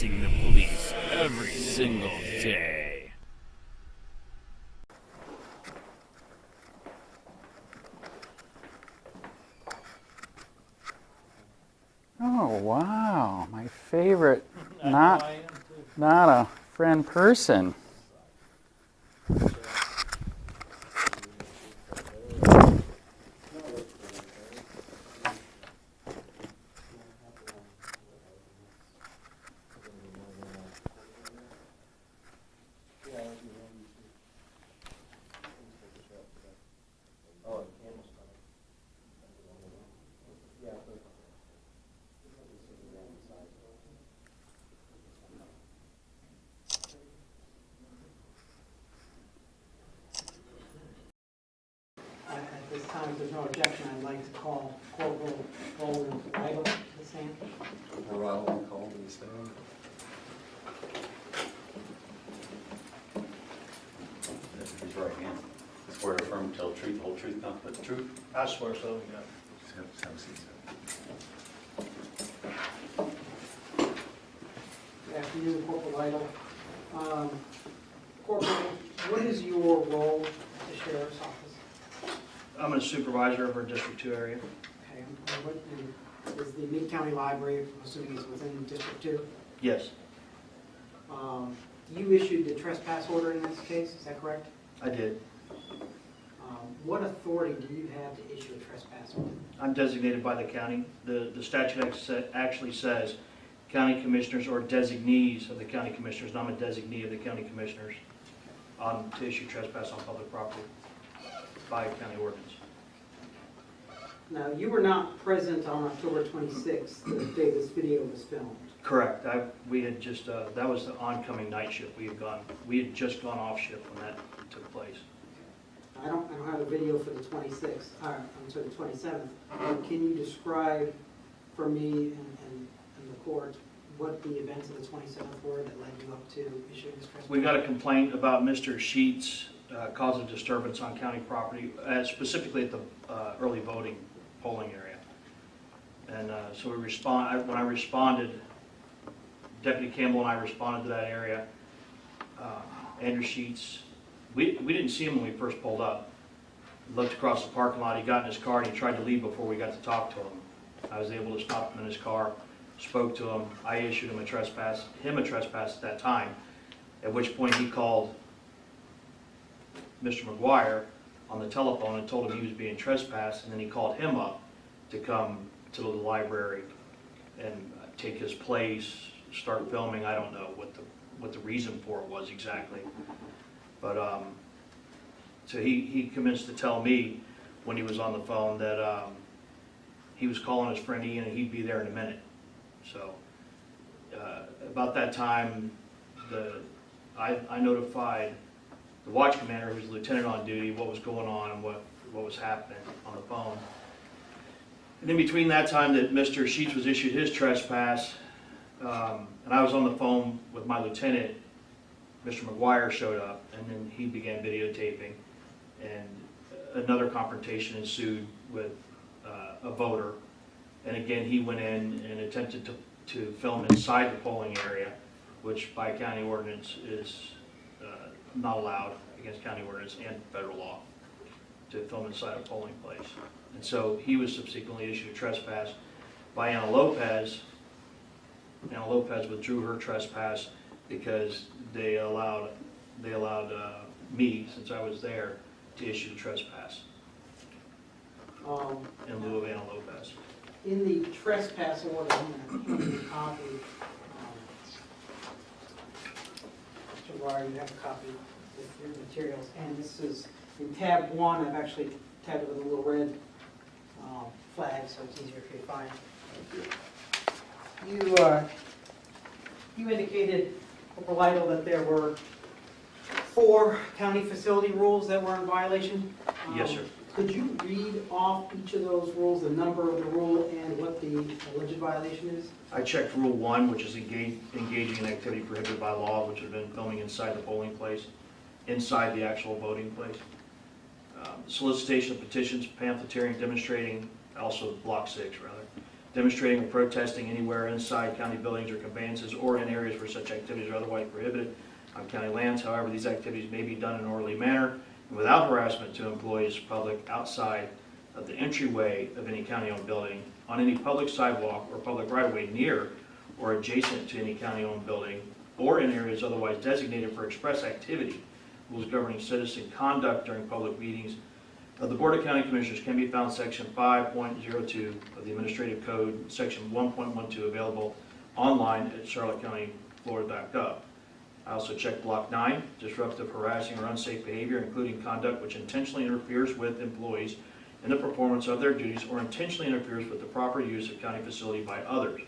facing the police every single day. Oh, wow, my favorite, not a friend person. At this time, if there's no objection, I'd like to call Corporal Roland Lytle to the stand. Roland Lytle to the stand. His right hand. Swear to affirm to tell the truth, the whole truth, nothing but the truth. I swear so, yeah. Just have a seat, sir. Good afternoon, Corporal Lytle. Corporal, what is your role at the Sheriff's Office? I'm a supervisor of our District 2 area. Okay, and what is the Mid-County Library, I'm assuming it's within District 2? Yes, You issued the trespass order in this case, is that correct? I did. What authority do you have to issue a trespass order? I'm designated by the county. The statute actually says county commissioners or designees of the county commissioners, and I'm a designee of the county commissioners to issue trespass on public property by county ordinance. Now, you were not present on October 26th, the day this video was filmed. Correct. We had just, that was the oncoming night shift. We had just gone off shift when that took place. I don't have a video for the 26th, I'm sorry, the 27th. Can you describe for me and the court what the events of the 27th were that led you up to issuing this trespass? We got a complaint about Mr. Sheets causing disturbance on county property, specifically at the early voting polling area. And so when I responded, Deputy Campbell and I responded to that area. Andrew Sheets, we didn't see him when we first pulled up. Looked across the parking lot, he got in his car and he tried to leave before we got to talk to him. I was able to stop him in his car, spoke to him. I issued him a trespass at that time, at which point he called Mr. McGuire on the telephone and told him he was being trespassed, and then he called him up to come to the library and take his place, start filming. I don't know what the reason for it was exactly, but so he commenced to tell me when he was on the phone that he was calling his friend Ian and he'd be there in a minute. So about that time, I notified the watch commander, who was the lieutenant on duty, what was going on and what was happening on the phone. And in between that time that Mr. Sheets was issued his trespass, and I was on the phone with my lieutenant, Mr. McGuire showed up, and then he began videotaping, and another confrontation ensued with a voter. And again, he went in and attempted to film inside the polling area, which by county ordinance is not allowed against county ordinance and federal law to film inside a polling place. And so he was subsequently issued a trespass by Anna Lopez. Anna Lopez withdrew her trespass because they allowed me, since I was there, to issue the trespass in lieu of Anna Lopez. In the trespass order, I'm going to hand you a copy. Mr. Breyer, you have a copy with your materials, and this is in tab 1. I've actually tabbed it with a little red flag, so it's easier for you to find. You indicated, Corporal Lytle, that there were 4 county facility rules that were in violation. Yes, sir. Could you read off each of those rules, the number of the rule, and what the alleged violation is? I checked Rule 1, which is engaging in activity prohibited by law, which would have been filming inside the polling place, inside the actual voting place. Solicitation of petitions, pamphleteering, demonstrating, also Block 6, rather. demonstrating or protesting anywhere inside county buildings or conveyances or in areas where such activities are otherwise prohibited on county lands. However, these activities may be done in an orderly manner and without harassment to employees, public, outside of the entryway of any county-owned building, on any public sidewalk or public right-of-way near or adjacent to any county-owned building, or in areas otherwise designated for express activity. Rules governing citizen conduct during public meetings of the Board of County Commissioners can be found section 5.02 of the Administrative Code, section 1.12, available online at charlottecountyflorida.gov. I also checked block 9, disruptive, harassing, or unsafe behavior, including conduct which intentionally interferes with employees in the performance of their duties or intentionally interferes with the proper use of county facility by others.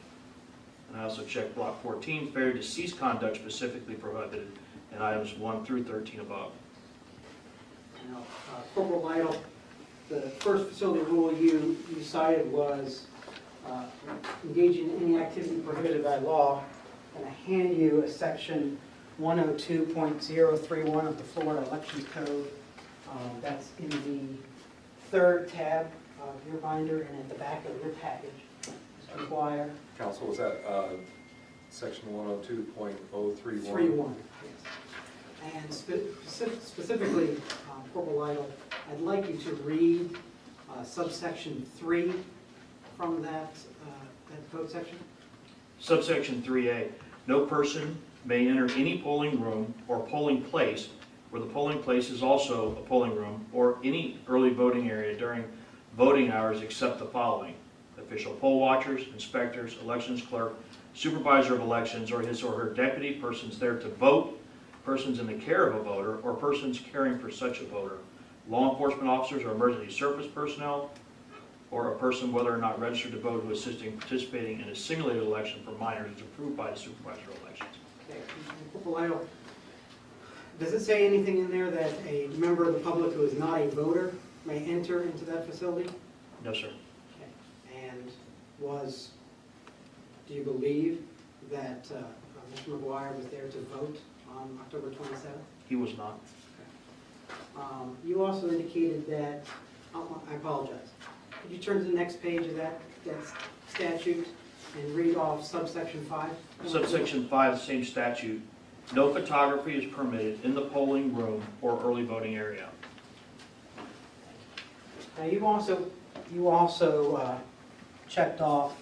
And I also checked block 14, failure to cease conduct specifically prohibited in items 1 through 13 above. Now, Corporal Lytle, the first facility rule you cited was engaging in any activity prohibited by law. I'm going to hand you a section 102.031 of the Florida Elections Code. That's in the third tab of your binder and at the back of your package. Mr. McGuire. Council, was that section 102.031? 3.1, yes. And specifically, Corporal Lytle, I'd like you to read subsection 3 from that code section. Subsection 3A, no person may enter any polling room or polling place where the polling place is also a polling room or any early voting area during voting hours except the following: official poll watchers, inspectors, elections clerk, supervisor of elections, or his or her deputy, persons there to vote, persons in the care of a voter, or persons caring for such a voter, law enforcement officers or emergency service personnel, or a person whether or not registered to vote who assisting participating in a simulated election for minors is approved by the supervisor of elections. Okay. Corporal Lytle, does it say anything in there that a member of the public who is not a voter may enter into that facility? No, sir. Okay. And do you believe that Mr. McGuire was there to vote on October 27th? He was not. You also indicated that, I apologize, could you turn to the next page of that statute and read off subsection 5? Subsection 5, the same statute, no photography is permitted in the polling room or early voting area. Now, you also checked off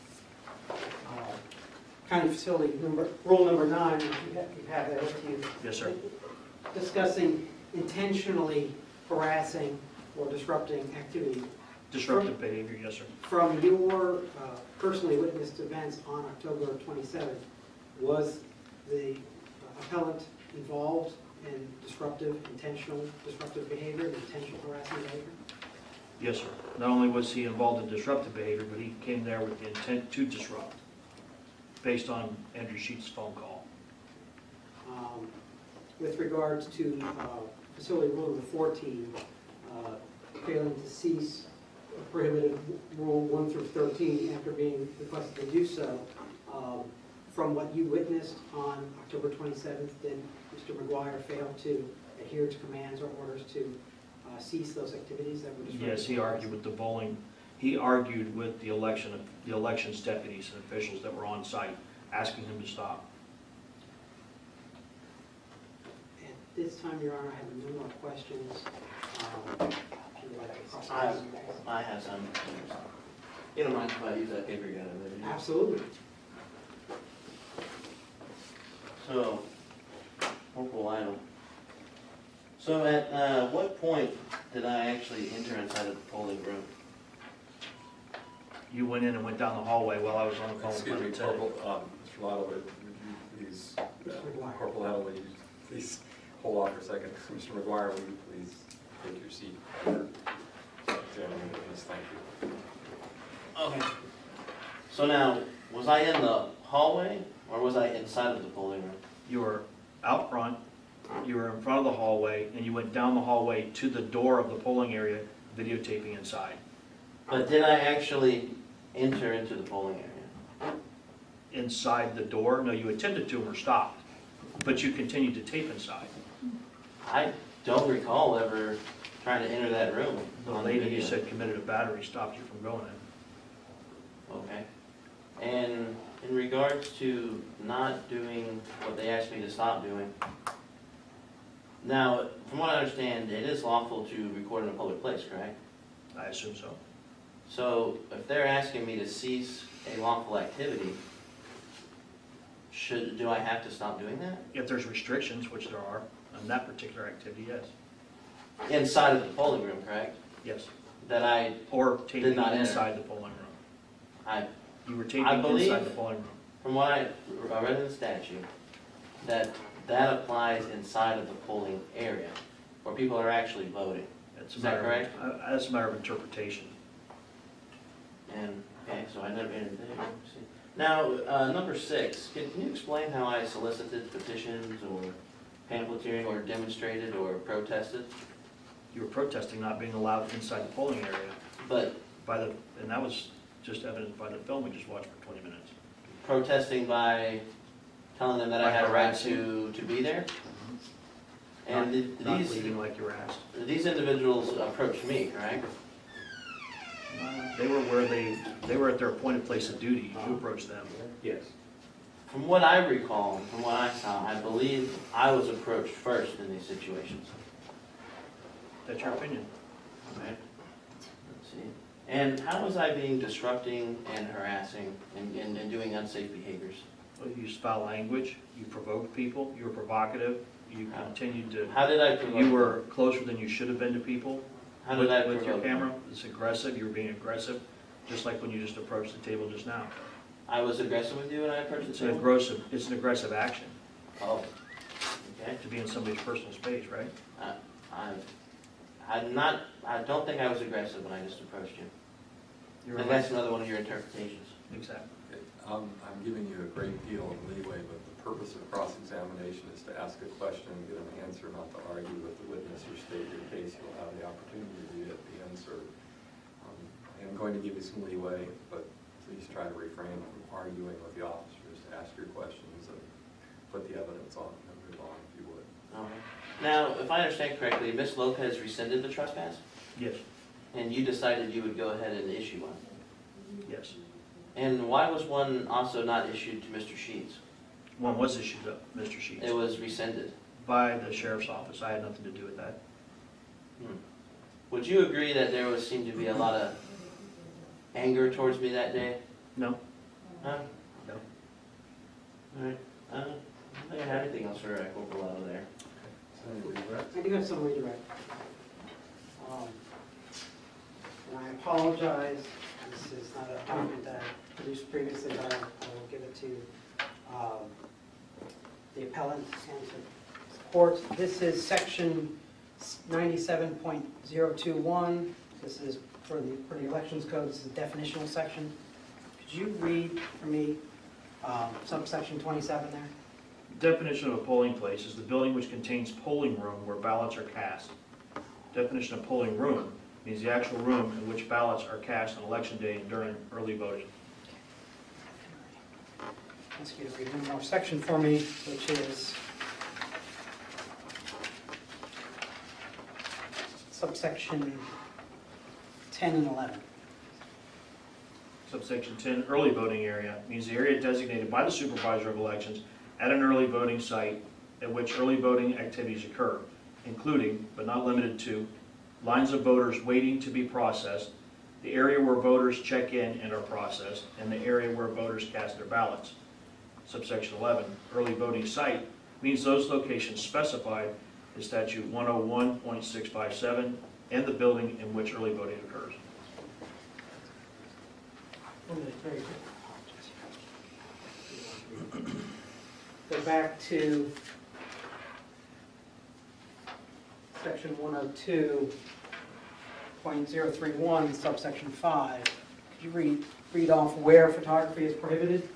county facility rule number 9, you have that with you. Yes, sir. Discussing intentionally harassing or disrupting activity. Disruptive behavior, yes, sir. From your personally witnessed events on October 27th, was the appellant involved in intentional disruptive behavior, and intentional harassing behavior? Yes, sir. Not only was he involved in disruptive behavior, but he came there with the intent to disrupt, based on Andrew Sheets' phone call. With regards to facility rule number 14, failing to cease prohibited rule 1 through 13 after being requested to do so, from what you witnessed on October 27th, did Mr. McGuire fail to adhere to commands or orders to cease those activities that were disruptive? Yes, he argued with the polling. He argued with the elections deputies and officials that were on site, asking him to stop. At this time, Your Honor, I have no more questions. If you would like to cross out. I have some. You don't mind if I use that paper you got over there, do you? Absolutely. So, Corporal Lytle. So at what point did I actually enter inside of the polling room? You went in and went down the hallway while I was on the phone. Excuse me, with Corporal, Mr. Lytle, would you please, Corporal Lytle, would you please hold on for a second? Mr. McGuire, would you please take your seat? Examining the witness, thank you. Okay. So now, was I in the hallway or was I inside of the polling room? You were out front, you were in front of the hallway, and you went down the hallway to the door of the polling area, videotaping inside. But did I actually enter into the polling area? Inside the door? No, you attempted to and were stopped, but you continued to tape inside. I don't recall ever trying to enter that room. The on lady you video. said committed a battery stopped you from going in. Okay. And in regards to not doing what they asked me to stop doing, now, from what I understand, it is lawful to record in a public place, correct? I assume so. So if they're asking me to cease a lawful activity, do I have to stop doing that? If there's restrictions, which there are, on that particular activity, yes. Inside of the polling room, correct? Yes. That I Or taping not enter. inside the polling room. You were I taping believe- inside the polling room. from what I read in the statute, that applies inside of the polling area, where people are actually voting. It's a Is that matter correct? That's a matter of interpretation. And, okay, so I never entered there. See. Now, number 6, can you explain how I solicited petitions or pamphleteering or demonstrated or protested? You were protesting not being allowed inside the polling area But and that was just evidenced by the film we just watched for 20 minutes. protesting by telling them that I By had a right harassing. to be there? And Not these leaving like you were asked. individuals approached me, correct? They were at their appointed place of duty. You approached them. Yes. From what I recall, from what I saw, I believe I was approached first in these situations. That's your opinion. Right? Let's see. And how was I being disrupting and harassing and doing unsafe behaviors? Well, you used foul language, you provoked people, you were provocative, you continued to, How did I provoke? you were closer than you should have been to people. How did I With your provoke? camera, it's aggressive, you were being aggressive, just like when you just approached the table just now. I was aggressive with you when I approached the It's an table? aggressive action Oh, okay. to be in somebody's personal space, right? I don't think I was aggressive when I just approached you. You're And that's another one of your interpretations. Exactly. Okay, I'm giving you a great deal of leeway, but the purpose of cross-examination is to ask a question and get an answer, not to argue with the witness or state your case. You'll have the opportunity to do that at the answer. I am going to give you some leeway, but please try to refrain from arguing with the officers. Ask your questions and put the evidence on and move on if you would. All right. Now, if I understand correctly, Ms. Lopez rescinded the trespass, Yes, and you decided you would go ahead and issue one. yes. And why was one also not issued to Mr. Sheets? One was issued up, Mr. Sheets, It was rescinded. by the sheriff's office. I had nothing to do with that. Would you agree that there seemed to be a lot of anger towards me that day? No? Huh? No. All right. I don't think I have anything else for Corporal Lytle there. I do have some redirect. And I apologize, this is not a document that I produced previously, but I will give it to the appellant and to the court. This is section 97.021. This is for the elections code, this is the definitional section. Could you read for me subsection 27 there? Definition of a polling place is the building which contains polling room where ballots are cast. Definition of polling room means the actual room in which ballots are cast on election day and during early voting. Ask you to read one more section for me, which is subsection 10 and 11. Subsection 10, early voting area, means the area designated by the supervisor of elections at an early voting site at which early voting activities occur, including, but not limited to, lines of voters waiting to be processed, the area where voters check in and are processed, and the area where voters cast their ballots. Subsection 11, early voting site, means those locations specified in statute 101.657 and the building in which early voting occurs. Very good. Go back to section 102.031, subsection 5. Could you read off where photography is prohibited?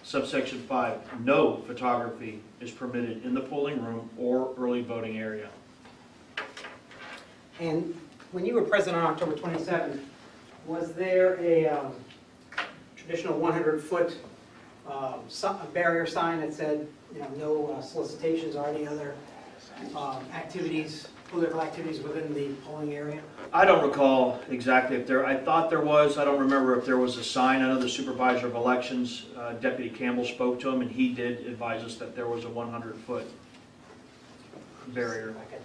Subsection 5, no photography is permitted in the polling room or early voting area. And when you were present on October 27th, was there a traditional 100-foot barrier sign that said, no solicitations or any other activities political activities within the polling area? I don't recall exactly if there, I thought there was, I don't remember if there was a sign. I know the supervisor of elections, Deputy Campbell, spoke to him, and he did advise us that there was a 100-foot barrier. I can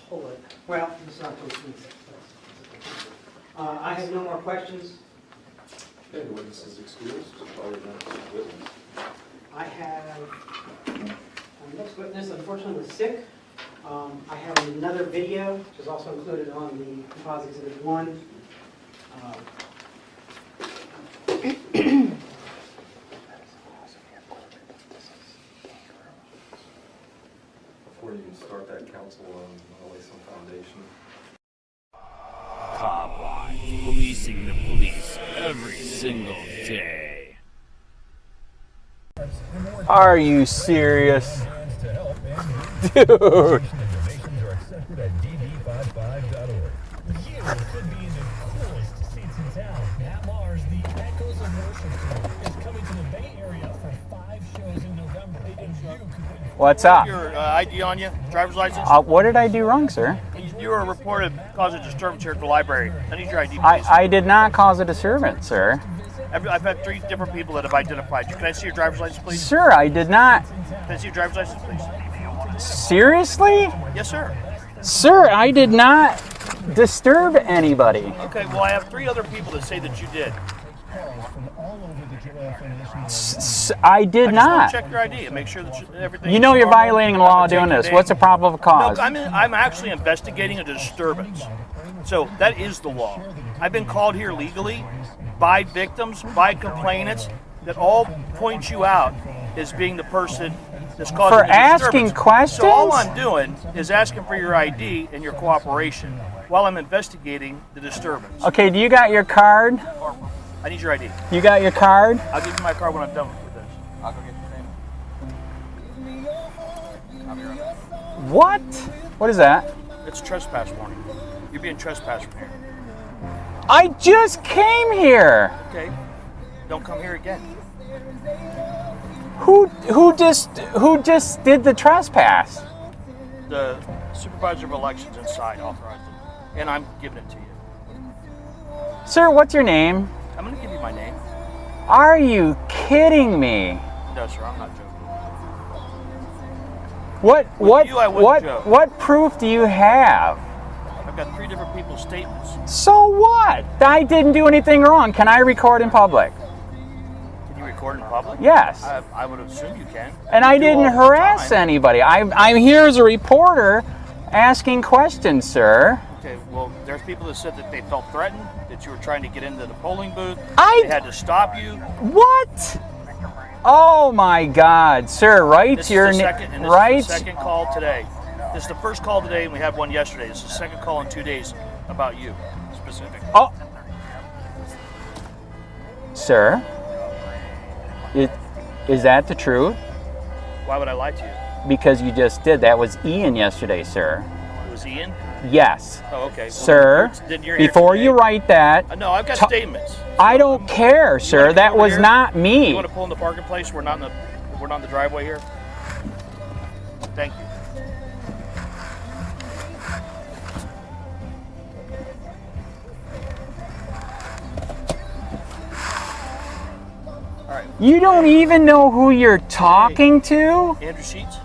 hold it. Well, it's not close to me. I have no more questions. Okay, the witness is excused. Call your next witness. I have, our next witness unfortunately was sick. I have another video, which is also included on the composite exhibit 1. Before you start that, counsel, I'll lay some foundation. Cop Watch, policing the police every single day. Are you serious? Dude. What's up? Your ID on you, driver's license. What did I do wrong, sir? You were reported causing disturbance here at the library. I need your ID, please. I did not cause a disturbance, sir. I've had 3 different people that have identified you. Can I see your driver's license, please? Sir, I did not. Can I see your driver's license, please? Seriously? Yes, sir. Sir, I did not disturb anybody. Okay, well, I have 3 other people that say that you did. I did I just want not. to check your ID and make sure that everything. You know is you're normal. violating the law I'm gonna doing take your this. name. What's the probable cause? No, I'm actually investigating a disturbance. So that is the law. I've been called here legally by victims, by complainants, that all point you out as being the person that's causing For the asking disturbance. questions? So all I'm doing is asking for your ID and your cooperation while I'm investigating the disturbance. Okay, do you got your card? I need your ID. You got your card? I'll give you my card when I'm done with this. I'll go get your name. What? What is that? It's a trespass warning. You're being trespassed from here. I just came here. Okay. Don't come here again. Who just did the trespass? The supervisor of elections inside authorized it, and I'm giving it to you. Sir, what's your name? I'm going to give you my name. Are you kidding me? No, sir, I'm not joking. What proof do you have? I've got 3 different people's statements. So what? I didn't do anything wrong. Can I record in public? Can you record in public? Yes. I would assume you can. And I You do didn't all the harass time. anybody. I'm here as a reporter asking questions, sir. Okay, well, there's people that said that they felt threatened, that you were trying to get into the polling booth. I- They had to stop you. What? Oh my God, sir! Write This your is the name. second, and this Right. is the second call today. This is the first call today, and we had one yesterday. This is the second call in 2 days about you, specific. Oh, sir. Is that the truth? Why would I lie to you? Because you just did. That was Ian yesterday, sir. It was Ian? Yes. Oh, okay. Well, Sir, then you're here before today. you write that, No, I've got Ta- statements. I don't care, You sir. wanna come That over was here? not You me. want to pull in the parking place? We're not in the driveway here. Thank you. All right, You don't even know who you're talking to? Andrew Sheets.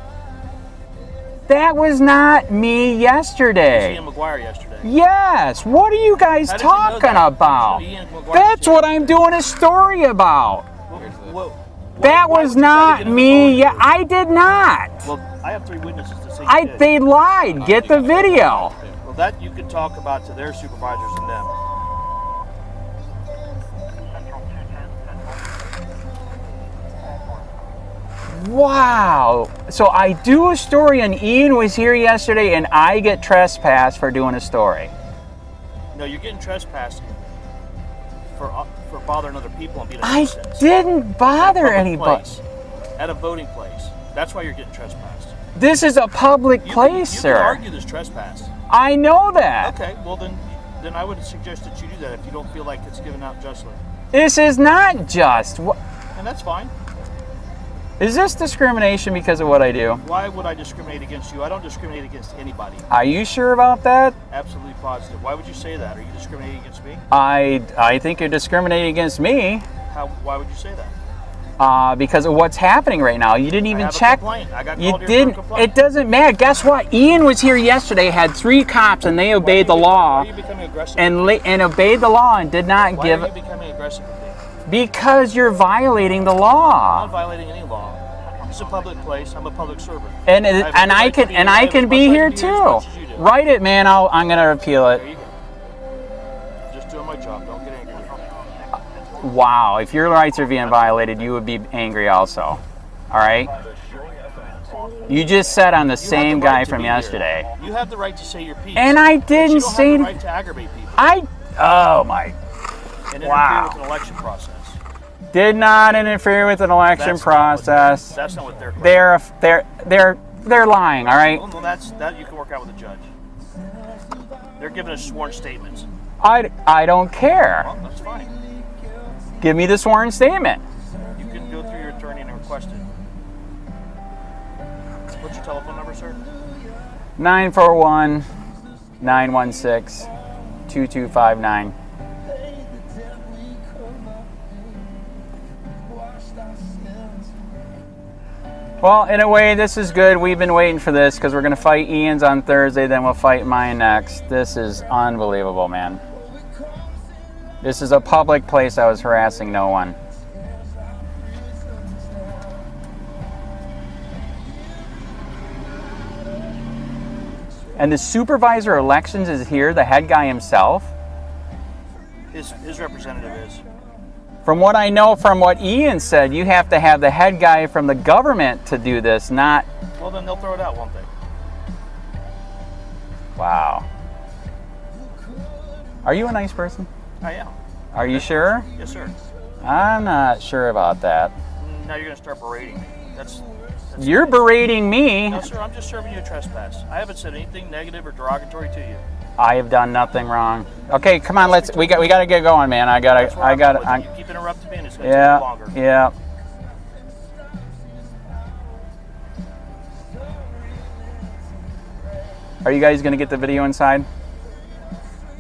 That was not me Was yesterday. Ian McGuire yesterday. Yes. What are you guys How did you know talking that? about? Ian McGuire That's was what I'm doing a story about. Well, That why was would you try to not get in the me. polling Yeah, booth? I did not. Well, I have 3 witnesses to say you did. They lied. Get the video. Well, that you can talk about to their supervisors and them. Wow. So I do a story and Ian was here yesterday and I get trespassed for doing a story. No, you're getting trespassed for bothering other people and being a I nuisance. didn't bother At a public anybody. place, at a voting place. That's why you're getting trespassed. This is a public place, you sir. can argue this trespass. I know that. Okay, well then I would suggest that you do that if you don't feel like it's given out justly. This is not just. And that's fine. Is this discrimination because of what I do? Why would I discriminate against you? I don't discriminate against anybody. Are you sure about that? Absolutely positive. Why would you say that? Are you discriminating against me? I think you're discriminating against me. Why would you say that? Because of what's happening right now. You didn't even I have check. A complaint. I got You called here didn't. for a complaint. It doesn't matter. Guess what? Ian was here yesterday, had 3 cops, and they obeyed the law. Why are you becoming aggressive? And obeyed the law and did not Why give. are you becoming aggressive with me? Because you're violating the I'm law. not violating any law. This is a public place. I'm a public servant. And I have and every I right can to be- and I I have can as be much here right to be here as too. much as you do. Write it, man. I'm gonna appeal There it. you go. Just doing my job. Don't get angry with me. Wow. If your rights are being violated, you would be angry also. All right. You just said I'm the You have same the right guy to from be here. yesterday. You have the right to say your piece. And I but didn't you don't say- have the right to aggravate people Oh my. and interfere Wow. with an election process. Did not interfere with an election That's not what process. That's not what they're claiming. They're lying. All right. Well, that you can work out with a judge. They're giving us sworn statements. I don't care. Well, that's fine. Give me the sworn statement. You can go through your attorney and request it. What's your telephone number, sir? 941-916-2259. Well, in a way, this is good. We've been waiting for this because we're going to fight Ian's on Thursday, then we'll fight mine next. This is unbelievable, man. This is a public place. I was harassing no one. And the supervisor of elections is here, the head guy himself. His representative is. From what I know, from what Ian said, you have to have the head guy from the government to do this, not... Well, then they'll throw it out, won't they? Wow. Are you a nice person? I am. Are you sure? Yes, sir. I'm not sure about that. Now you're going to start berating me. That's You're berating me. No, sir, I'm just serving you a trespass. I haven't said anything negative or derogatory to you. I have done nothing wrong. Okay, come on, we got to get going, man. That's where I'm going with it. You keep interrupting me and it's going to take longer. Yeah. Are you guys going to get the video inside?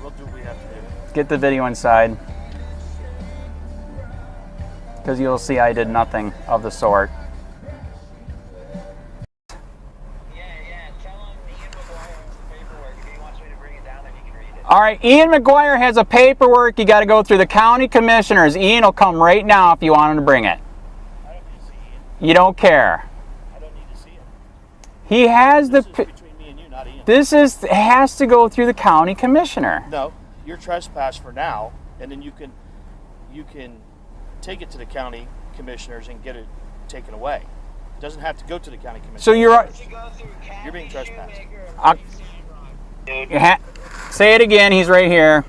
We'll do what we have to do. Get the video inside. Because you'll see I did nothing of the sort. All right, Ian McGuire has a paperwork. You got to go through the county commissioners. Ian will come right now if you want him to bring it. I don't need to see Ian. You don't care. I don't need to see him. He has This is the. between me and you, not Ian. It has to go through the county commissioner. No, you're trespassed for now, and then you can take it to the county commissioners and get it taken away. It doesn't have to go to the county commissioners. So you're being trespassed. Say it again. He's right here.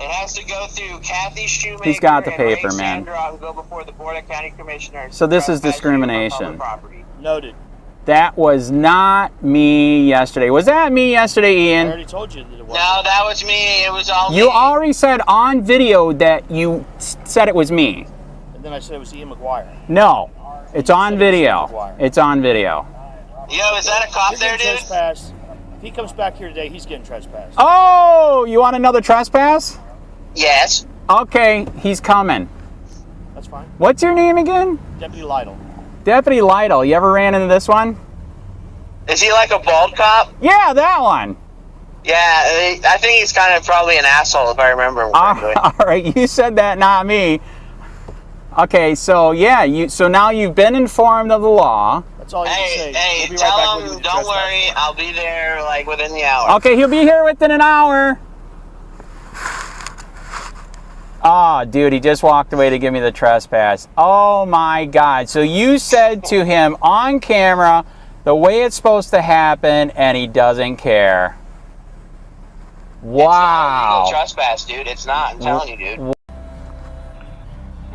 It has to go through Kathy Shoemaker. He's got the and paper, Ray man. Sandra and go before the Board of County Commissioners. So this is Trespassing on discrimination. public property. Noted. That was not me yesterday. Was that me yesterday, I Ian? already told you that it was. No, that was me. It was all You me. already said on video that you said it was me. And then I said it was Ian McGuire. No, it's on video. It's on video. Yo, is that a cop You're there, getting dude? trespassed. If he comes back here today, he's getting trespassed. Oh, you want another trespass? Yes. Okay, he's coming. That's fine. What's your name again? Deputy Lytle. Deputy Lytle. You ever ran into this one? Is he like a bald cop? Yeah, that one. Yeah, I think he's kind of probably an asshole if I remember him correctly. All right, you said that, not me. Okay, so yeah, so now you've been informed of the law. That's all you can say. Hey, We'll be tell right back with him, you don't with the worry, trespass. I'll be there like within the hour. Okay, he'll be here within an hour. Oh, dude, he just walked away to give me the trespass. Oh my God. So you said to him on camera the way it's supposed to happen and he doesn't care. Wow. It's not illegal trespass, dude. It's not. I'm telling you, dude.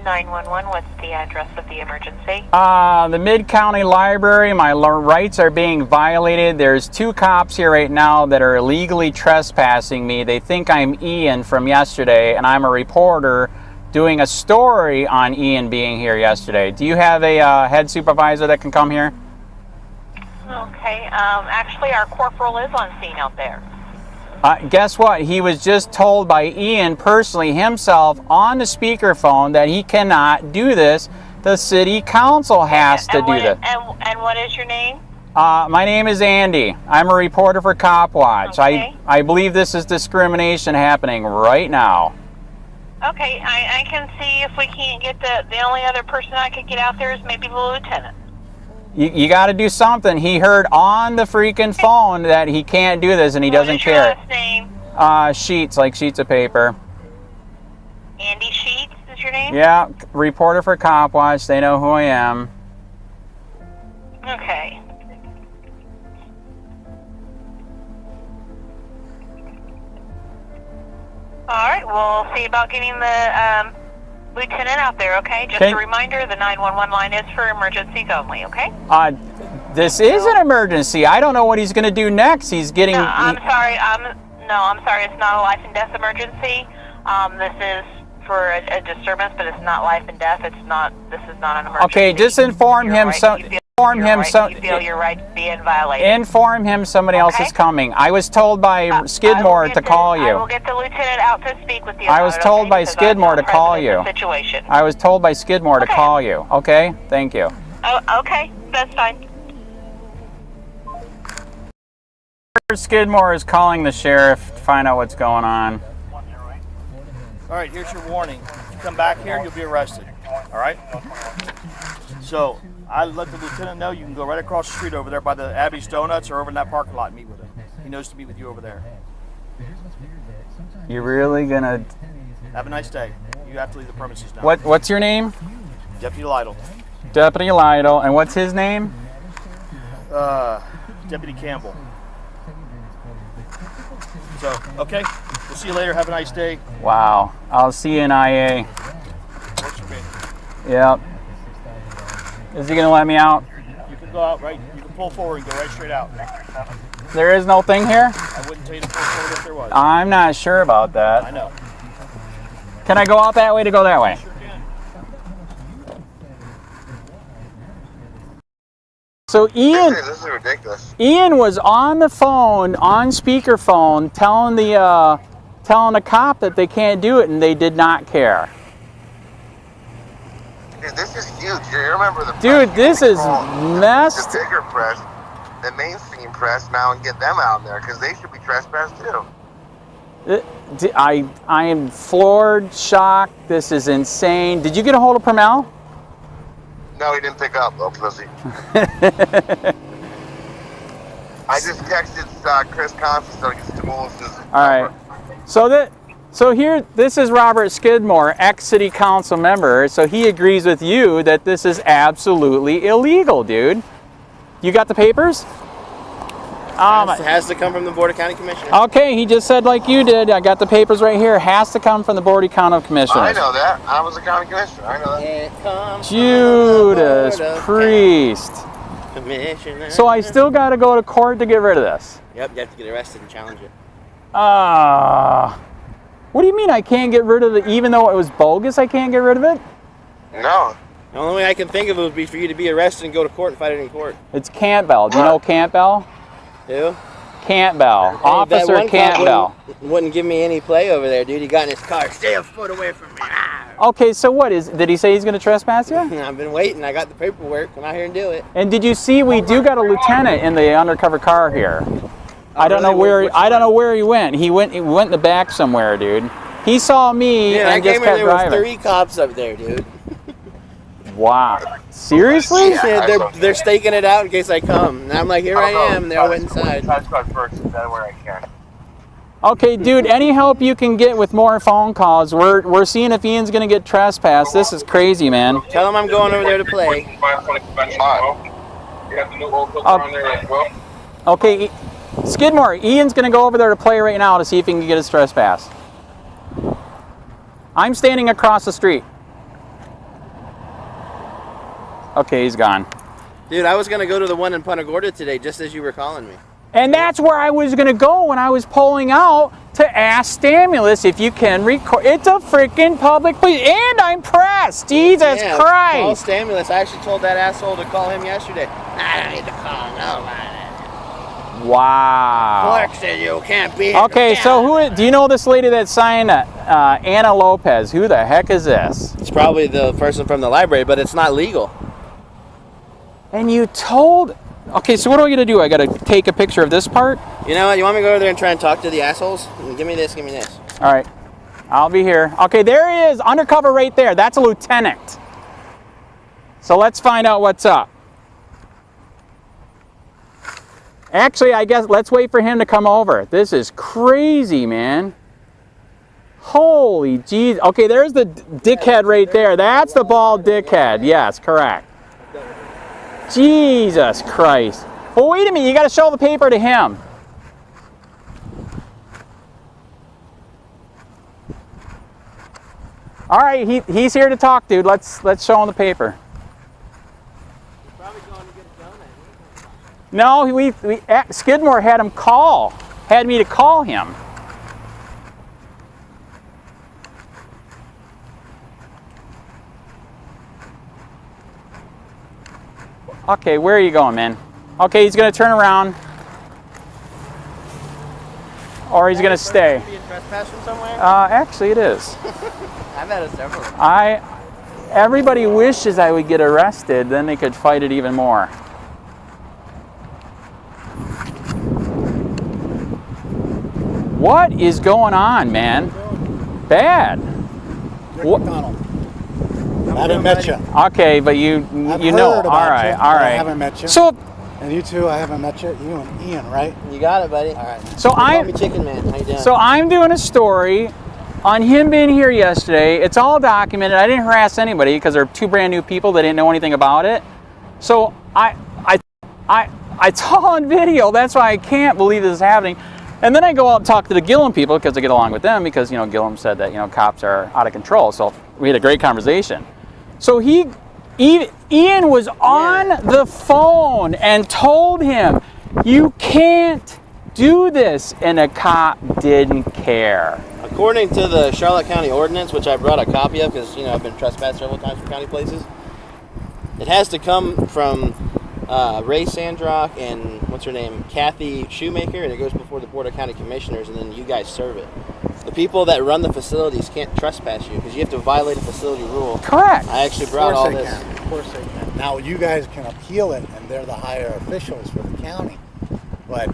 911, what's the address of the emergency? The Mid-County Library, my rights are being violated. There's 2 cops here right now that are illegally trespassing me. They think I'm Ian from yesterday, and I'm a reporter doing a story on Ian being here yesterday. Do you have a head supervisor that can come here? Okay, actually our corporal is on scene out there. Guess what? He was just told by Ian personally himself on the speakerphone that he cannot do this. The city council has to do this. And what is your name? My name is Andy. I'm a reporter for Cop Watch. Okay. I believe this is discrimination happening right now. Okay, I can see if we can't get the only other person I could get out there is maybe the lieutenant. You got to do something. He heard on the freaking phone that he can't do this and he doesn't care. What is your last name? Sheets, like sheets of paper. Andy Sheets is your name? Yeah, reporter for Cop Watch. They know who I am. Okay. All right, we'll see about getting the lieutenant out there, okay? Just a reminder, the 911 line is for emergencies only, okay? This is an emergency. I don't know what he's going to do next. He's getting... No, I'm sorry. I'm sorry. It's not a life and death emergency. This is for a disturbance, but it's not life and death. This is not an emergency. Okay, just inform him. You feel your right to be violated. Inform him somebody else is coming. I was told by Skidmore to call you. I will get the lieutenant out to speak with you. I was told by Skidmore to call you. Situation. I was told by Skidmore to call you. Okay? Thank you. Oh, okay. That's fine. Skidmore is calling the sheriff to find out what's going on. All right, here's your warning. If you come back here, you'll be arrested. All right? So I let the lieutenant know you can go right across the street over there by the Abby's Donuts or over in that parking lot and meet with him. He knows to meet with you over there. You're really gonna... Have a nice day. You have to leave the premises now. What's your name? Deputy Lytle. Deputy Lytle. And what's his name? Deputy Campbell. So, okay. We'll see you later. Have a nice day. Wow. I'll see you in IA. Works for me. Yep. Is he gonna let me out? You can go out right. You can pull forward and go right straight out. There is no thing here? I wouldn't tell you to pull forward if there was. I'm not sure about that. I know. Can I go out that way to go that way? Sure can. So Ian, This is ridiculous. Ian was on the phone, on speakerphone, telling the cop that they can't do it, and they did not care. Dude, this is huge. You remember the Dude, this is the messed. bigger press, the mainstream press now, and get them out there because they should be trespassed too. I am floored, shocked. This is insane. Did you get a hold of Permel? No, he didn't pick up, little pussy. I just texted Chris Constance so he can stimulus his. All right. So here, this is Robert Skidmore, ex-city council member. So he agrees with you that this is absolutely illegal, dude. You got the papers? Has to come from the Board of County Commissioners. Okay, he just said like you did. I got the papers right here. Has to come from the Board of County Commissioners. I know that. I was a county commissioner. I know that. It comes Judas from the Board of Priest. Commissioners. So I still got to go to court to get rid of this. Yep, you have to get arrested and challenge it. What do you mean I can't get rid of it even though it was bogus? I can't get rid of it? No. The only way I can think of it would be for you to be arrested and go to court and fight it in court. It's Campbell. Do you know Campbell? Who? Campbell. Officer Campbell. Wouldn't give me any play over there, dude. He got in his car. Stay a foot away from me. Okay, so what is? Did he say he's going to trespass you? I've been waiting. I got the paperwork. Come out here and do it. And did you see we do got a lieutenant in the undercover car here? I don't know really? where he went. He went in the back somewhere, dude. He saw me and just kept driving. There was 3 cops up there, dude. Wow. Seriously? Yeah, they're staking it out in case I come. And I'm like, here I am, and they all went inside. Okay, dude, any help you can get with more phone calls. We're seeing if Ian's going to get trespassed. This is crazy, man. Tell him I'm going over there to play. Okay, Skidmore, Ian's going to go over there to play right now to see if he can get his trespass. I'm standing across the street. Okay, he's gone. Dude, I was going to go to the one in Punta Gorda today just as you were calling me. And that's where I was going to go when I was pulling out to ask Stimulus if you can record. It's a freaking public place. And I'm pressed. Jesus Yeah, Christ. Call Stimulus. I actually told that asshole to call him yesterday. I don't need to call nobody. Wow. Clerk said you can't be. Okay, so do you know this lady that signed Anna Lopez? Who the heck is this? It's probably the person from the library, but it's not legal. And you told... Okay, so what do I got to do? I got to take a picture of this part? You know what? You want me to go over there and try and talk to the assholes? Give me this, give me this. All right. I'll be here. Okay, there he is. Undercover right there. That's a lieutenant. So let's find out what's up. Actually, I guess let's wait for him to come over. This is crazy, man. Holy jeez. Okay, there's the dickhead right there. That's the bald dickhead. Yes, correct. Jesus Christ. Well, wait a minute. You got to show the paper to him. All right, he's here to talk, dude. Let's show him the paper. No, Skidmore had me to call him. Okay, where are you going, man? Okay, he's gonna turn around. Or he's gonna stay. Being trespassed from somewhere? Actually it is. I've had it several. Everybody wishes I would get arrested, then they could fight it even more. What is going on, man? Bad. What? I haven't met you. Okay, but you know. All right. I haven't met you. So, and you too, I haven't met you. You and Ian, right? You got it, buddy. All right. So Call me Chicken Man. How you doing? So I'm doing a story on him being here yesterday. It's all documented. I didn't harass anybody because they're two brand new people that didn't know anything about it. So it's all on video. That's why I can't believe this is happening. And then I go out and talk to the Gillum people because I get along with them because, Gillum said that, cops are out of control. So we had a great conversation. So Ian was on the phone and told him, you can't do this. And a cop didn't care. According to the Charlotte County Ordinance, which I brought a copy of because, I've been trespassed several times from county places, it has to come from Ray Sandrock and what's her name, Kathy Shoemaker, and it goes before the Board of County Commissioners, and then you guys serve it. The people that run the facilities can't trespass you because you have to violate a facility rule. Correct. I actually brought all this. Of course they can. Now you guys can appeal it, and they're the higher officials for the county. But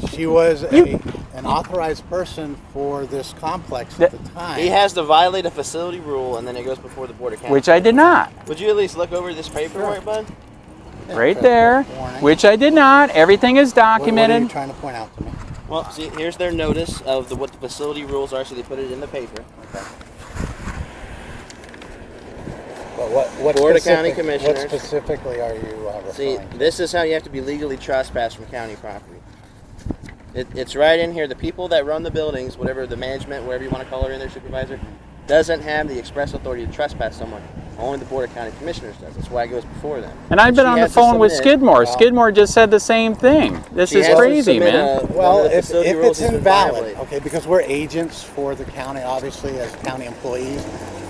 she was an authorized person for this complex at the time. He has to violate a facility rule, and then it goes before the Board of County. Which I did not. Would you at least look over this paperwork, bud? Right there. Which I did not. Everything is documented. What are you trying to point out to me? Well, see, here's their notice of what the facility rules are, so they put it in the paper. Okay. Well, what Board of County Commissioners. What specifically are you referring See, to? this is how you have to be legally trespassed from county property. It's right in here. The people that run the buildings, whatever the management, whatever you want to call her in their supervisor, doesn't have the express authority to trespass someone. Only the Board of County Commissioners does. That's why it goes before them. And I've been on the phone with Skidmore. Skidmore just said the same thing. This is crazy, man. Well, if it's invalid, okay, because we're agents for the county, obviously, as county employees,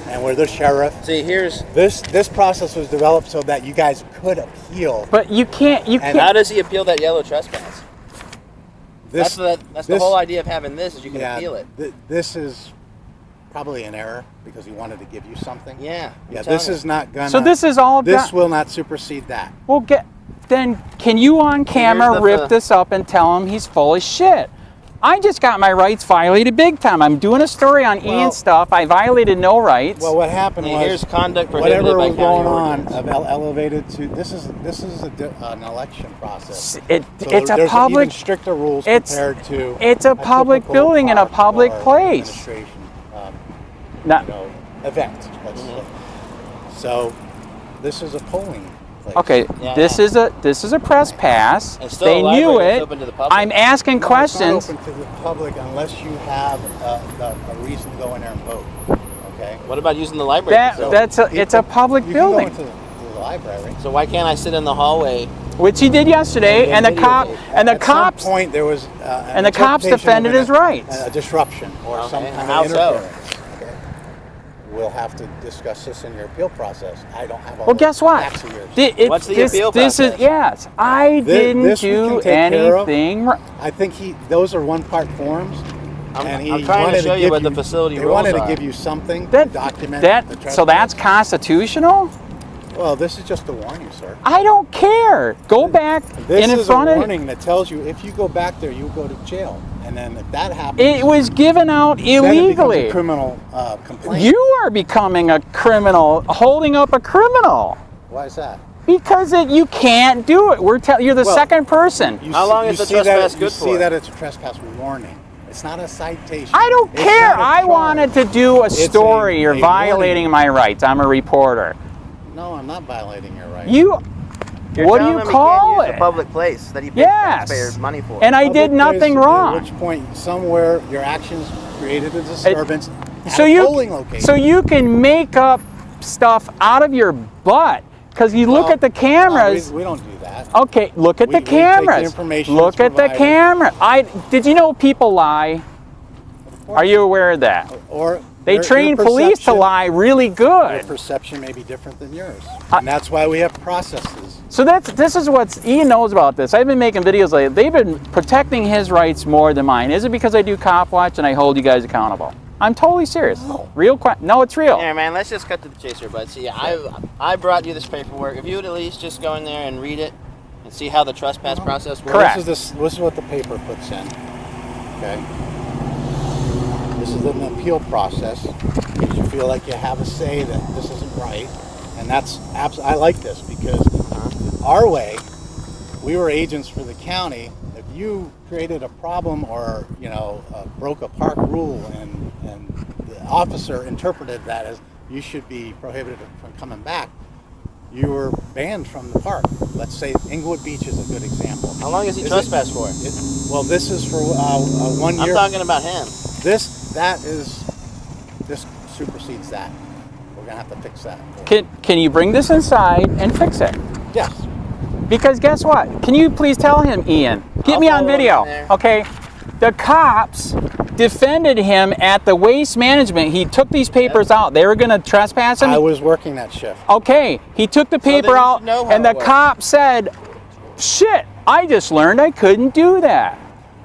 and we're the sheriff. See, here's this process was developed so that you guys could appeal. But you can't. And how does he appeal that yellow trespass? That's the whole idea of having this is you can appeal it. This is probably an error because he wanted to give you something. Yeah. This is not gonna. So this is all. This will not supersede that. Well, then can you on camera rip this up and tell him he's full of shit? I just got my rights violated big time. I'm doing a story on Ian stuff. I violated no rights. Well, what happened was here's conduct prohibited whatever by was county going ordinance. on elevated to this is an election process. It's there's a public. even stricter rules compared to. It's a public building in a public place. Event. So this is a polling place. Okay, this is a press pass. They knew it. I'm asking questions. It's not open to the public unless you have a reason to go in there and vote. Okay. What about using the library? It's a public building. You can go into the library. So why can't I sit in the hallway which he did yesterday, and the At cops some point there was and the cops defended his rights. A disruption or some kind How of so? interference. Okay. We'll have to discuss this in your appeal process. I don't have all Well, the guess what? facts of yours. What's the appeal This is process? yes. I didn't This we do can take care of. anything. I think those are one-part forms. And he I'm trying wanted to show you give what the facility They rules wanted to are. give you something to That document the trespass. so that's constitutional. Well, this is just a warning, sir. I don't care. Go back This and in is front a of. warning that tells you if you go back there, you go to jail. And then if that happens, It was given out then it becomes illegally. a criminal complaint. You are becoming a criminal, holding up a criminal. Why is that? Because you can't do it. You're the Well, second person. How long is the trespass good You for? see that it's a trespass warning. It's not a citation. I don't It's care. not a I charge. wanted to do a It's story. You're a violating my rights. I'm a reporter. No, I'm not violating your rights. You. You're What do telling you him he call can't use it? a public place that he pays Yes. taxpayers money for. And I Public did nothing place, wrong. At which point, somewhere, your actions created a disturbance at So a you, polling location. so you can make up stuff out of your butt because you look Well, at the cameras. No, we don't do that. Okay, look at We the take the cameras. information Look that's at the provided. camera. Did you know people lie? Are you aware of that? Or They your train police to perception- lie really Your good. perception may be different than yours, and that's why we have processes. So this is what Ian knows about this. I've been making videos lately. They've been protecting his rights more than mine. Is it because I do cop watch and I hold you guys accountable? I'm totally serious. No, it's real. Yeah, man, let's just cut to the chase here, bud. See, I brought you this paperwork. If you would at least just go in there and read it and see how the trespass process works. Correct. This is what the paper puts in. Okay. This is an appeal process. If you feel like you have a say that this isn't right, and that's I like this because our way, we were agents for the county. If you created a problem or broke a park rule and the officer interpreted that as you should be prohibited from coming back, you were banned from the park. Let's say Inglewood Beach is a good example. How long is he trespassed for? Well, this is for 1 year. I'm talking about him. This supersedes that. We're gonna have to fix that. Can you bring this inside and fix it? Yes. Because guess what? Can you please tell him, Ian? Get me on follow video, him there. okay? The cops defended him at the waste management. He took these papers out. They were going to trespass him. I was working that shift. Okay, he took the then paper you out, should know how and the it works. cop said, "Shit, I just learned I couldn't do that."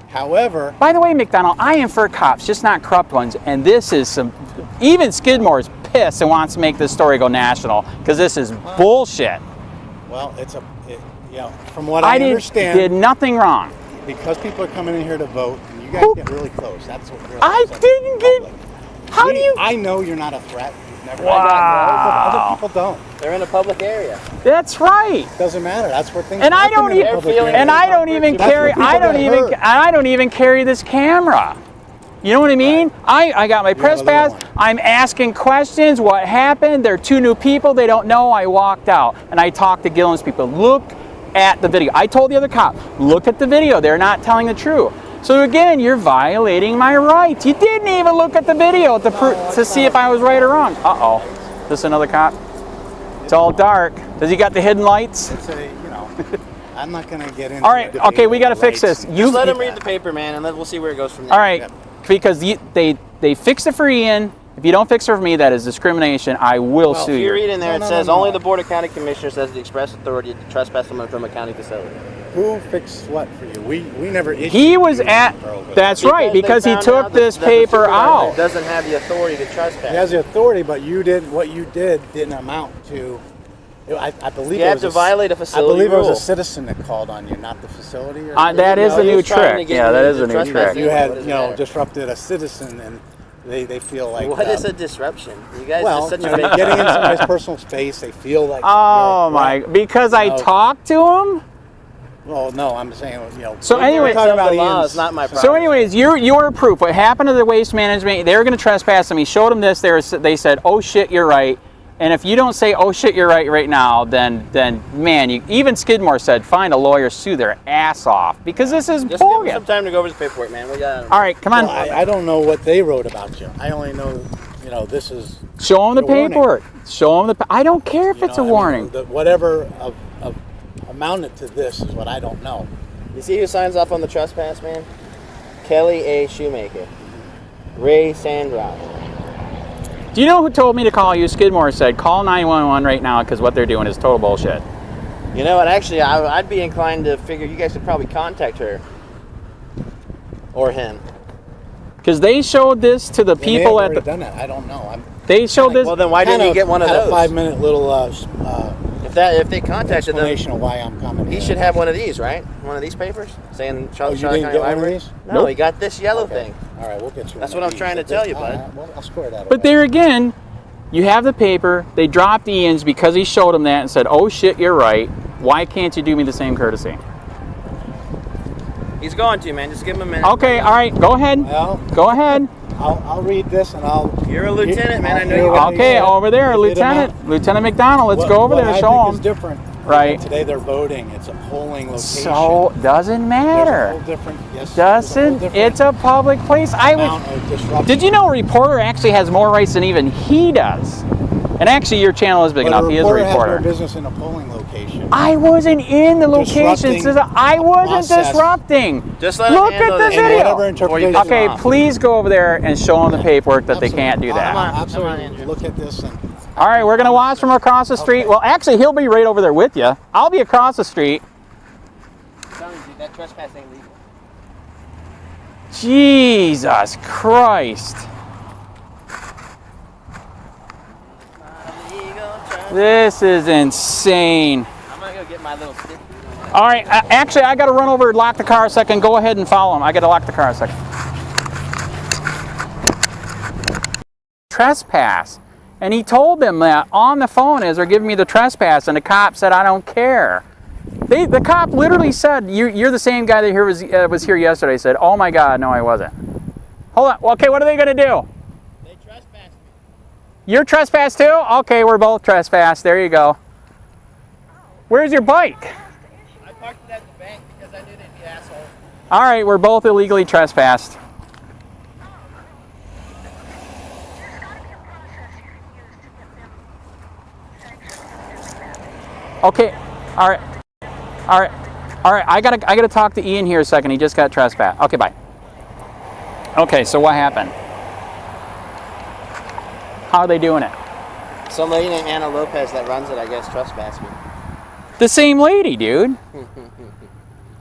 However, By the way, McDonald, I am for cops, just not corrupt ones. And this is some. Even Skidmore's pissed and wants to make this story go national because this is bullshit. well, from what I did understand, nothing wrong. because people are coming in here to vote, and you guys get really close. That's what really I upsets didn't the get. public. How do you? I know you're not a threat. You've never. Wow. Other people don't. They're in a public area. That's right. Doesn't matter. That's where things. And I happen don't in a even. public feeling- area. And I don't even That's carry. where people I don't get even. hurt. I don't even carry this camera. You know what I mean? I got my press have a pass. little one. I'm asking questions. What happened? They're two new people. They don't know. I walked out and I talked to Gillen's people. Look at the video. I told the other cop, look at the video. They're not telling the truth. So again, you're violating my rights. You didn't even look at the video to see if I was right or wrong. Uh-oh. This another cop? It's all dark. Does he got the hidden lights? It's I'm not going to get into. All right. a debate Okay, we got to over fix rights. this. Just let him read the paper, man, and then we'll see where it goes from there. All right, because they fixed it for Ian. If you don't fix it for me, that is discrimination. I will Well, sue if you you. read in there, No, it no, says no, no. only the Board of County Commissioners has the express authority to trespass someone from a county facility. Who fixed what for you? We never issued. He was you at. control over That's that. right, because they he found took out that this the paper supervisor out. Doesn't have the authority to trespass. He has the authority, but what you did didn't amount to. I believe You it have was to a- violate a I facility believe it was rule. a citizen that called on you, not the facility. Or That is No, the he new was trying to trick. get Yeah, you that to is the new trespass trick. you had What is that? disrupted a citizen, and they feel like What is a disruption? You guys well, are such you a know, big getting in somebody's personal space. They feel like Oh you're a my! threat. Because I No. talked to him. Well, no, I'm saying So we're anyway- talking about the law Ian's- is not my problem. So, anyways, your proof. What happened to the waste management? They were going to trespass him. He showed them this. They said, "Oh shit, you're right." And if you don't say, "Oh shit, you're right now," then man, even Skidmore said, "Find a lawyer, sue their ass off," because this is Just give him bullshit. some time to go over the paperwork, man. We got. All right, come on. Well, I don't know what they wrote about you. I only know, this is. Show him the a warning. paperwork. Show him the. I don't care if it's a warning. Whatever amounted to this is what I don't know. You see who signs off on the trespass, man? Kelly A. Shoemaker. Ray Sandrock. Do you know who told me to call you? Skidmore said, call 911 right now because what they're doing is total bullshit. You know what? Actually, I'd be inclined to figure you guys could probably contact her. Or him. Because they showed this to the people at the... done it. I don't know. They showed this... Well, then why didn't he get one of those? A 5-minute little if they contacted them, explanation of why I'm coming. he should have one of these, right? One of these papers saying Charlotte you didn't County get one of Library. these? No, Nope. he got this yellow thing. All right, we'll get you. That's one what of I'm trying these. to tell you, All bud. right, well, I'll square that. But there again, you have the paper. They dropped Ian's because he showed them that and said, oh shit, you're right. Why can't you do me the same courtesy? He's going to, man. Just give him a minute. Okay, all right, go ahead. Well, Go ahead. I'll read this and I'll. You're a lieutenant, man. I know you you got Okay, over there, Lieutenant McDonald. Let's go over there and show I think him. is different. Right. Today they're voting. It's a polling location. So doesn't There's a matter. whole different. Yes. there's a whole Doesn't. different It's a public place. amount of disruption. Did you know a reporter actually has more rights than even he does? And actually, your channel is big But enough. He is a has reporter. no business in a polling location. I wasn't in the location. Disrupting I wasn't process. disrupting. Just let Look him handle at the this. And whatever video. interpretation. Okay, please go over there and show them the paperwork that they can't do that. Come on, Absolutely. Andrew. Look at this and. All right, we're going to watch from across the street. Okay. Well, actually, he'll be right over there with you. I'll be across the street. That trespass ain't legal. Jesus Christ. This is insane. I'm gonna go get my little stick. All right, actually, I got to run over and lock the car a second. Go ahead and follow him. I got to lock the car a second. Trespass. And he told them that on the phone as they're giving me the trespass, and the cop said, I don't care. The cop literally said, you're the same guy that was here yesterday. He said, oh my God, no, I wasn't. Hold on. Okay, what are they going to do? They trespassed me. You're trespassed too? Okay, we're both trespassed. There you go. Where's your bike? I parked it at the bank because I knew they'd be assholes. All right, we're both illegally trespassed. Okay, all right, all right, all right. I gotta talk to Ian here a second. He just got trespassed. Okay, bye. Okay, so what happened? How are they doing it? Some lady named Anna Lopez that runs it, I guess, trespassed me. The same lady, dude.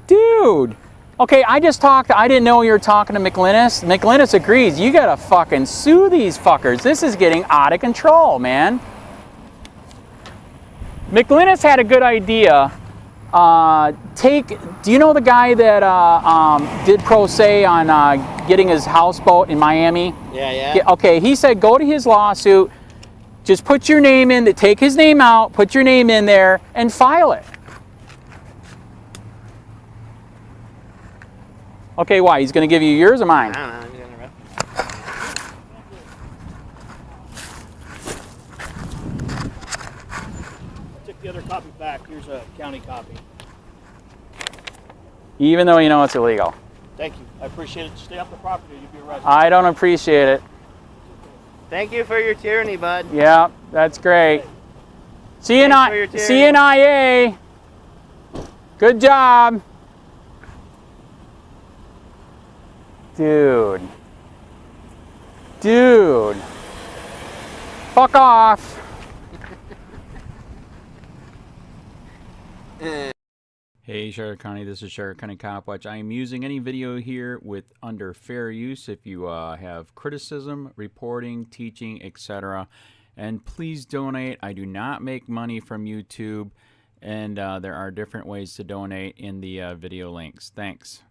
Dude. Okay, I didn't know you were talking to McLinnis. McLinnis agrees. You gotta fucking sue these fuckers. This is getting out of control, man. McLinnis had a good idea. Do you know the guy that did pro se on getting his houseboat in Miami? Yeah. Okay, he said go to his lawsuit, just put your name in, take his name out, put your name in there, and file it. Okay, why? He's going to give you yours or mine? I don't know. Take the other copy back. Here's a county copy. Even though you know it's illegal. Thank you. I appreciate it. Stay off the property or you'll be arrested. I don't appreciate it. Thank you for your tyranny, bud. Yeah, that's great. CIA. Good job. Dude. Fuck off. Hey Sheriff County, this is Sheriff County Cop Watch. I am using any video here with under fair use if you have criticism, reporting, teaching, etc. And please donate. I do not make money from YouTube, and there are different ways to donate in the video links. Thanks.